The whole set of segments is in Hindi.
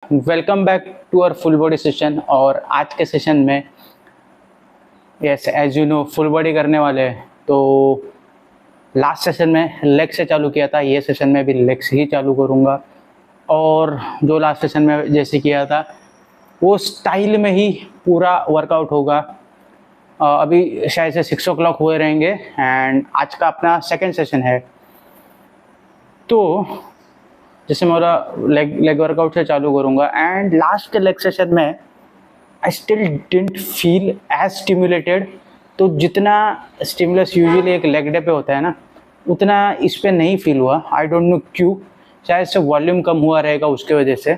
Welcome back to our full body session. और आज के सेशन में yes as you know full body करने वाले हैं। तो लास्ट सेशन में लेग से चालू किया था, ये सेशन में भी लेग से ही चालू करूँगा। और जो लास्ट सेशन में जैसे किया था वो स्टाइल में ही पूरा वर्कआउट होगा। अभी शायद से 6 o'clock हुए रहेंगे एंड आज का अपना सेकेंड सेशन है। तो जैसे मेरा लेग वर्कआउट से चालू करूँगा एंड लास्ट के लेग सेशन में I still didn't feel as stimulated. तो जितना स्टिमुलस यूजुअली एक लेग डे पे होता है ना, उतना इस पे नहीं फील हुआ। आई डोंट नो क्यों, शायद से वॉल्यूम कम हुआ रहेगा उसके वजह से।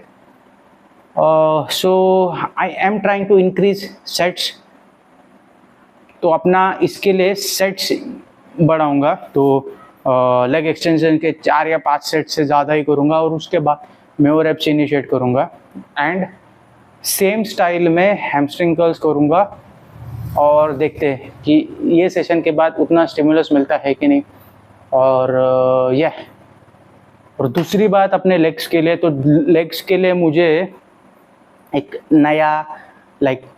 So I am trying to increase sets. तो अपना इसके लिए सेट्स बढ़ाऊँगा। तो लेग एक्सटेंशन के 4 या 5 सेट से ज़्यादा ही करूँगा और उसके बाद मैं वो रेप्स इनिशिएट करूँगा एंड सेम स्टाइल में हैमस्ट्रिंग कर्ल्स करूँगा। और देखते हैं कि ये सेशन के बाद उतना स्टिमुलस मिलता है कि नहीं। और और दूसरी बात अपने लेग्स के लिए, तो लेग्स के लिए मुझे एक नया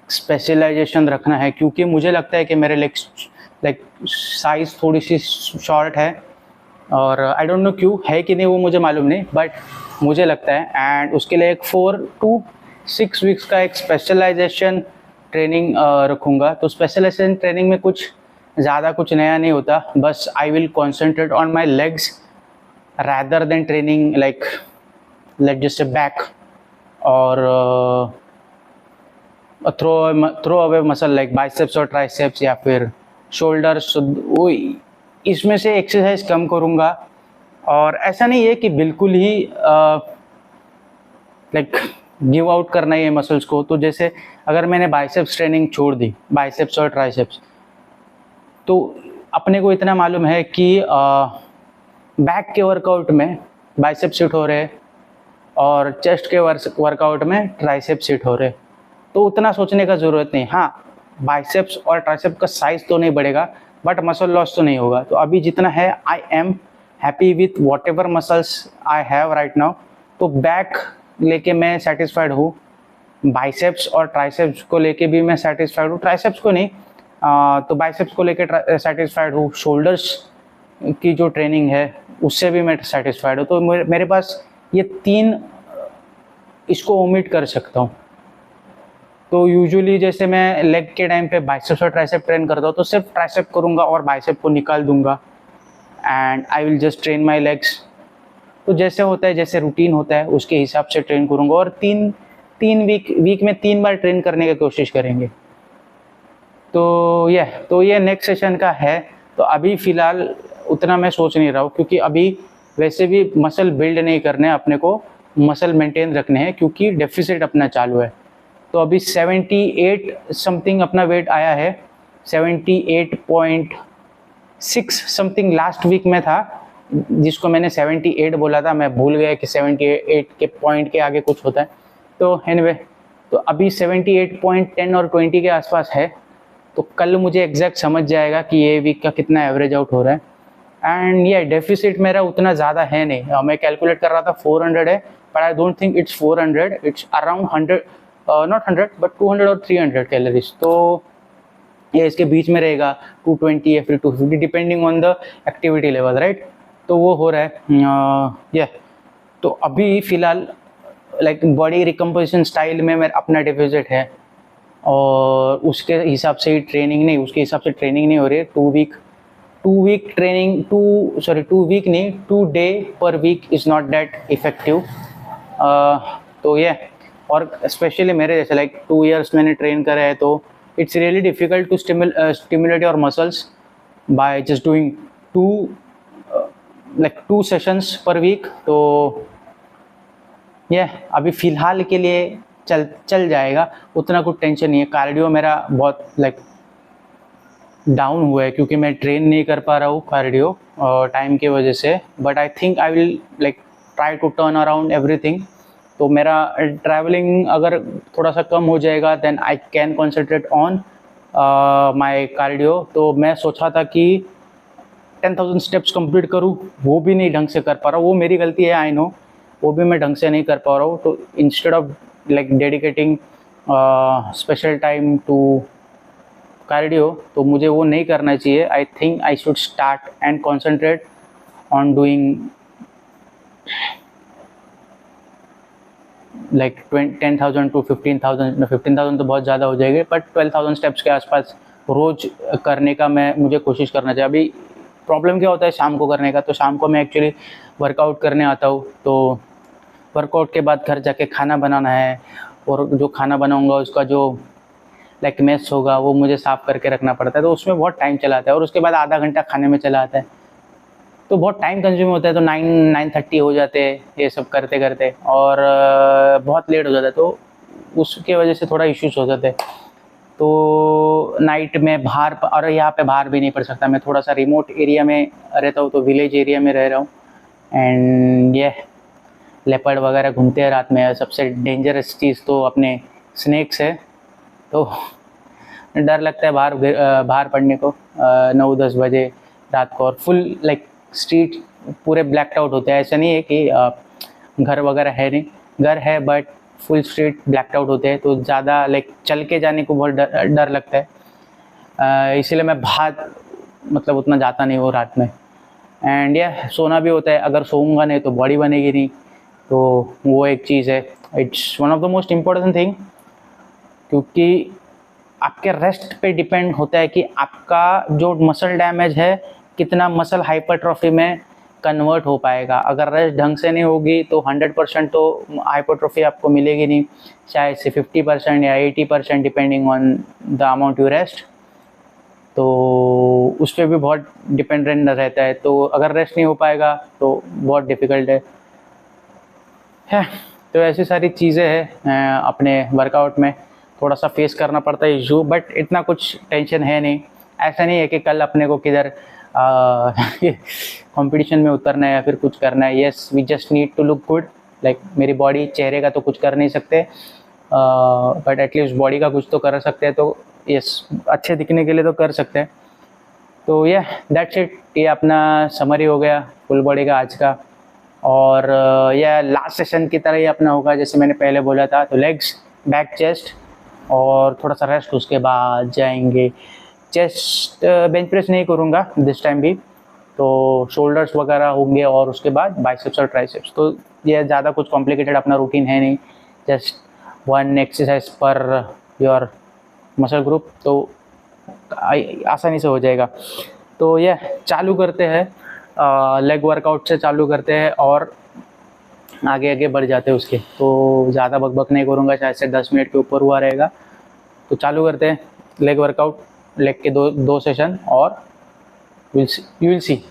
स्पेशलाइजेशन रखना है, क्योंकि मुझे लगता है कि मेरे लेग्स साइज़ थोड़ी सी शॉर्ट है। और आई डोंट नो क्यों है कि नहीं, वो मुझे मालूम नहीं, बट मुझे लगता है। एंड उसके लिए एक 4 to 6 वीक्स का एक स्पेशलाइजेशन ट्रेनिंग रखूँगा। तो स्पेशलाइजेशन ट्रेनिंग में कुछ ज़्यादा कुछ नया नहीं होता, बस I will concentrate on my legs rather than training let just say back और throw away muscle like biceps और ट्राइसेप्स या फिर शोल्डर्स। वो इसमें से एक्सरसाइज कम करूँगा। और ऐसा नहीं है कि बिल्कुल ही गिव आउट करना है मसल्स को। तो जैसे अगर मैंने बाइसेप्स ट्रेनिंग छोड़ दी, बाइसेप्स और ट्राइसेप्स, तो अपने को इतना मालूम है कि बैक के वर्कआउट में बाइसेप्स हिट हो रहे और चेस्ट के वर्कआउट में ट्राइसेप्स हिट हो रहे। तो उतना सोचने का ज़रूरत नहीं। हाँ, बाइसेप्स और ट्राइसेप्स का साइज़ तो नहीं बढ़ेगा बट मसल लॉस तो नहीं होगा। तो अभी जितना है I am happy with what ever muscles I have right now. तो बैक लेके मैं सेटिस्फाइड हूँ, बाइसेप्स और ट्राइसेप्स को लेके भी मैं सेटिस्फाइड हूँ। ट्राइसेप्स को नहीं, तो बाइसेप्स को लेके सेटिस्फाइड हूँ। शोल्डर्स की जो ट्रेनिंग है उससे भी मैं सेटिस्फाइड हूँ। तो मेरे पास ये 3 इसको ओमिट कर सकता हूँ। तो यूजुअली जैसे मैं लेग के टाइम पे बाइसेप्स और ट्राइसेप ट्रेन करता हूँ, तो सिर्फ ट्राइसेप करूँगा और बाइसेप को निकाल दूंगा and I will just train my legs. तो जैसे होता है, जैसे रूटीन होता है उसके हिसाब से ट्रेन करूँगा। और तीन वीक में 3 बार ट्रेन करने की कोशिश करेंगे। तो ये नेक्स्ट सेशन का है। तो अभी फ़िलहाल उतना मैं सोच नहीं रहा हूँ, क्योंकि अभी वैसे भी मसल बिल्ड नहीं करने, अपने को मसल मेंटेन रखने हैं, क्योंकि डेफिसिट अपना चालू है। तो अभी 78 समथिंग अपना वेट आया है, 78.6 समथिंग लास्ट वीक में था, जिसको मैंने 78 बोला था। मैं भूल गया कि 78 के पॉइंट के आगे कुछ होता है। तो एनीवे, तो अभी 78.10 और 20 के आसपास है। तो कल मुझे एग्जैक्ट समझ जाएगा कि ये वीक का कितना एवरेज आउट हो रहा है। एंड ये डेफिसिट मेरा उतना ज़्यादा है नहीं। मैं कैलकुलेट कर रहा था 400 है, but I don't think it's 400, it's around 100, not 100 but 200 और 300 कैलोरीज। तो ये इसके बीच में रहेगा, 220 या फिर 250 depending on the activity level, right. तो वो हो रहा है। तो अभी फ़िलहाल बॉडी रिकम्पोजिशन स्टाइल में मेरा अपना डेफिसिट है और उसके हिसाब से ही ट्रेनिंग नहीं, उसके हिसाब से ट्रेनिंग नहीं हो रही है। 2 वीक ट्रेनिंग, 2 वीक नहीं, 2 day per week is not that effective. तो और स्पेशली मेरे जैसे 2 years मैंने ट्रेन करा है, तो it's really difficult to stimulate your muscles by just doing 2 sessions per week. तो अभी फ़िलहाल के लिए चल जाएगा, उतना कुछ टेंशन नहीं है। कार्डियो मेरा बहुत डाउन हुआ है, क्योंकि मैं ट्रेन नहीं कर पा रहा हूँ कार्डियो टाइम की वजह से। But I think I will try to turn around everything. तो मेरा ट्रैवलिंग अगर थोड़ा सा कम हो जाएगा, then I can concentrate on my cardio. तो मैं सोचा था कि 10,000 स्टेप्स कंप्लीट करूँ, वो भी नहीं ढंग से कर पा रहा हूँ। वो मेरी गलती है, आई नो, वो भी मैं ढंग से नहीं कर पा रहा हूँ। तो instead of like dedicating special time to cardio, तो मुझे वो नहीं करना चाहिए। I think I should start and concentrate on doing like 10,000 to 15,000। 15,000 तो बहुत ज़्यादा हो जाएगी, बट 12,000 स्टेप्स के आसपास रोज़ करने का मुझे कोशिश करना चाहिए। अभी प्रॉब्लम क्या होता है शाम को करने का, तो शाम को मैं एक्चुअली वर्कआउट करने आता हूँ, तो वर्कआउट के बाद घर जाके खाना बनाना है, और जो खाना बनाऊँगा उसका जो लाइक मेस होगा वो मुझे साफ़ करके रखना पड़ता है, तो उसमें बहुत टाइम चला आता है। और उसके बाद आधा घंटा खाने में चला आता है, तो बहुत टाइम कंज्यूम होता है। तो 9-9:30 हो जाते हैं ये सब करते करते, और बहुत लेट हो जाता है, तो उसके वजह से थोड़ा इश्यूज हो जाते हैं। तो नाइट में बाहर, और यहाँ पे बाहर भी नहीं पड़ सकता, मैं थोड़ा सा रिमोट एरिया में रहता हूँ, तो विलेज एरिया में रह रहा हूँ। एंड ये लेपर्ड वगैरह घूमते हैं रात में। सबसे डेंजरस चीज़ तो अपने स्नेक्स है, तो डर लगता है बाहर पड़ने को 9-10 बजे रात को। और फुल लाइक स्ट्रीट पूरे ब्लैकड आउट होते हैं। ऐसा नहीं है कि घर वगैरह है नहीं, घर है but full street blacked out होते हैं, तो ज़्यादा लाइक चल के जाने को बहुत डर लगता है। इसीलिए मैं बाहर मतलब उतना जाता नहीं हूँ रात में। एंड यह सोना भी होता है, अगर सोऊंगा नहीं तो बॉडी बनेगी नहीं, तो वो एक चीज़ है। It's one of the most important thing, क्योंकि आपके रेस्ट पे डिपेंड होता है कि आपका जो मसल डैमेज है कितना मसल हाइपरट्रॉफी में कन्वर्ट हो पाएगा। अगर रेस्ट ढंग से नहीं होगी तो 100% तो हाइपरट्रॉफी आपको मिलेगी नहीं, शायद से 50% या 80%, depending on the amount you rest. तो उस पर भी बहुत डिपेंडेंट रहता है, तो अगर रेस्ट नहीं हो पाएगा तो बहुत डिफ़िकल्ट है। तो ऐसी सारी चीज़ें हैं अपने वर्कआउट में, थोड़ा सा फेस करना पड़ता है इशू, बट इतना कुछ टेंशन है नहीं। ऐसा नहीं है कि कल अपने को किधर कंपटीशन में उतरना है या फिर कुछ करना है। Yes, we just need to look good. Like मेरी बॉडी, चेहरे का तो कुछ कर नहीं सकते, बट एटलीस्ट बॉडी का कुछ तो कर सकते हैं। तो यस, अच्छे दिखने के लिए तो कर सकते हैं। तो ये दैट्स इट, ये अपना समरी हो गया फुल बॉडी का आज का। और यह लास्ट सेशन की तरह ही अपना होगा जैसे मैंने पहले बोला था। तो लेग्स, बैक, चेस्ट और थोड़ा सा रेस्ट, उसके बाद जाएंगे चेस्ट। बेंच प्रेस नहीं करूँगा दिस टाइम भी, तो शोल्डर्स वगैरह होंगे, और उसके बाद बाइसेप्स और ट्राइसेप्स। तो ये ज़्यादा कुछ कॉम्प्लिकेटेड अपना रूटीन है नहीं, just 1 exercise per your muscle group, तो आसानी से हो जाएगा। तो ये चालू करते हैं, लेग वर्कआउट से चालू करते हैं और आगे आगे बढ़ जाते हैं उसके। तो ज़्यादा बकबक नहीं करूँगा, शायद से 10 मिनट के ऊपर हुआ रहेगा। तो चालू करते हैं लेग वर्कआउट, लेग के दो सेशन, और यू विल सी।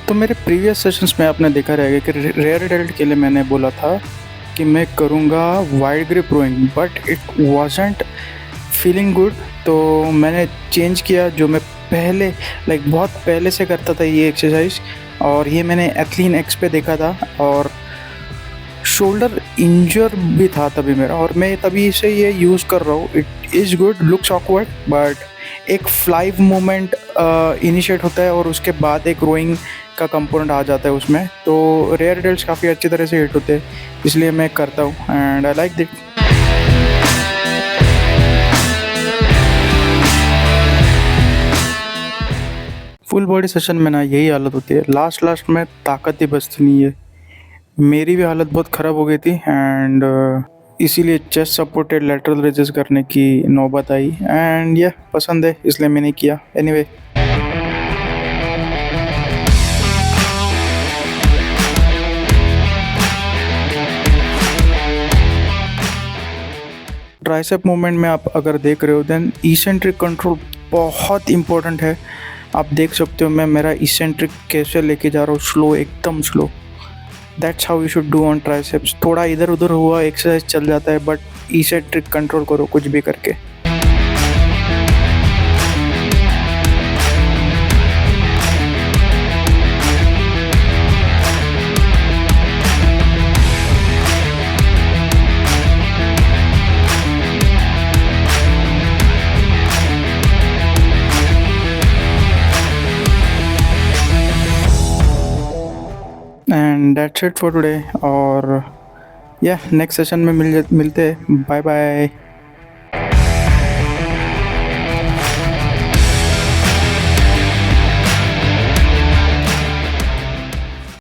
तो मेरे प्रीवियस सेशंस में आपने देखा रहेगा कि रेयर एडल्ट के लिए मैंने बोला था कि मैं करूँगा wide grip rowing, but it wasn't feeling good. तो मैंने चेंज किया, जो मैं पहले बहुत पहले से करता था ये एक्सरसाइज, और ये मैंने एथलीन एक्स पे देखा था, और शोल्डर इंजर भी था तभी मेरा, और मैं तभी से ये यूज़ कर रहा हूँ. It is good, looks awkward, but एक फ्लाइव मोमेंट इनिशिएट होता है और उसके बाद एक रोइंग का कंपोनेंट आ जाता है उसमें, तो रेयर डेल्ट्स काफ़ी अच्छी तरह से हिट होते हैं, इसलिए मैं करता हूँ and I like that. Full body session में ना यही हालत होती है, लास्ट में ताकत ही बचती नहीं है. मेरी भी हालत बहुत ख़राब हो गई थी एंड इसीलिए चेस्ट सपोर्टेड लैटरल रेजेस करने की नौबत आई एंड यह पसंद है इसलिए मैंने किया. एनीवे, ट्राइसेप मूवमेंट में आप अगर देख रहे हो देन इसेंट्रिक कंट्रोल बहुत इंपॉर्टेंट है. आप देख सकते हो मैं मेरा इसेंट्रिक कैसे लेके जा रहा हूँ, स्लो, एकदम slow. That's how you should do on triceps. थोड़ा इधर उधर हुआ एक्सरसाइज चल जाता है, बट इसेंट्रिक कंट्रोल करो कुछ भी करके. And that's it for today. और या नेक्स्ट सेशन में मिलते हैं. Bye bye.